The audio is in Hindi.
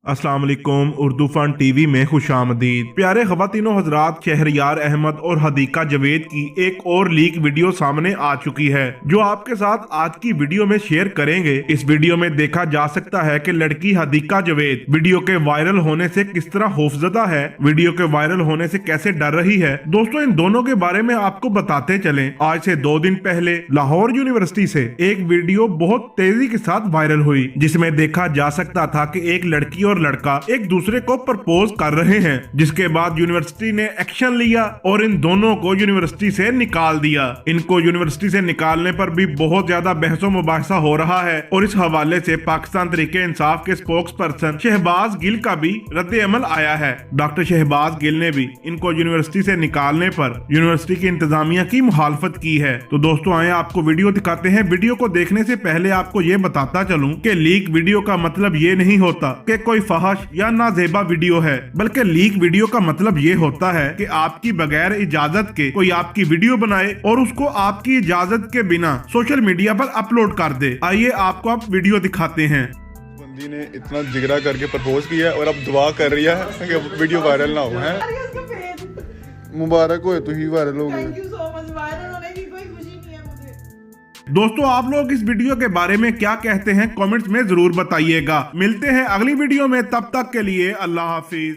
अस्सलाम वालेकुम। उर्दू फन टीवी में खुशामदीद। प्यारे ख़वातीनो हज़रात, शहरयार अहमद और हदीका जवेद की एक और लीक वीडियो सामने आ चुकी है जो आपके साथ आज की वीडियो में शेयर करेंगे। इस वीडियो में देखा जा सकता है कि लड़की हदीका जवेद वीडियो के वायरल होने से किस तरह खौफजदा है, वीडियो के वायरल होने से कैसे डर रही है। दोस्तों, इन दोनों के बारे में आपको बताते चलें। आज से 2 दिन पहले लाहौर यूनिवर्सिटी से एक वीडियो बहुत तेजी के साथ वायरल हुई जिसमें देखा जा सकता था कि एक लड़की और लड़का एक दूसरे को प्रपोज कर रहे हैं, जिसके बाद यूनिवर्सिटी ने एक्शन लिया और इन दोनों को यूनिवर्सिटी से निकाल दिया। इनको यूनिवर्सिटी से निकालने पर भी बहुत ज्यादा बहसो मुबाहिसा हो रहा है और इस हवाले से पाकिस्तान तहरीके इंसाफ के स्पोक्स पर्सन शहबाज गिल का भी रद्द अमल आया है। डॉक्टर शहबाज गिल ने भी इनको यूनिवर्सिटी से निकालने पर यूनिवर्सिटी की इंतजामिया की मुखालफत की है। तो दोस्तों, आए आपको वीडियो दिखाते हैं। वीडियो को देखने से पहले आपको ये बताता चलूं कि लीक वीडियो का मतलब ये नहीं होता कि कोई फहश या नाजेबा वीडियो है, बल्कि लीक वीडियो का मतलब ये होता है कि आपकी बगैर इजाजत के कोई आपकी वीडियो बनाए और उसको आपकी इजाजत के बिना सोशल मीडिया पर अपलोड कर दे। आइए आपको आप वीडियो दिखाते हैं। बंदी ने इतना जिगरा करके प्रपोज किया है और अब दुआ कर रही है कि वीडियो वायरल ना हो। है मुबारक हो, तू ही वायरल हो गए। दोस्तों, आप लोग इस वीडियो के बारे में क्या कहते हैं कमेंट्स में जरूर बताइएगा। मिलते हैं अगली वीडियो में, तब तक के लिए अल्लाह हाफिज।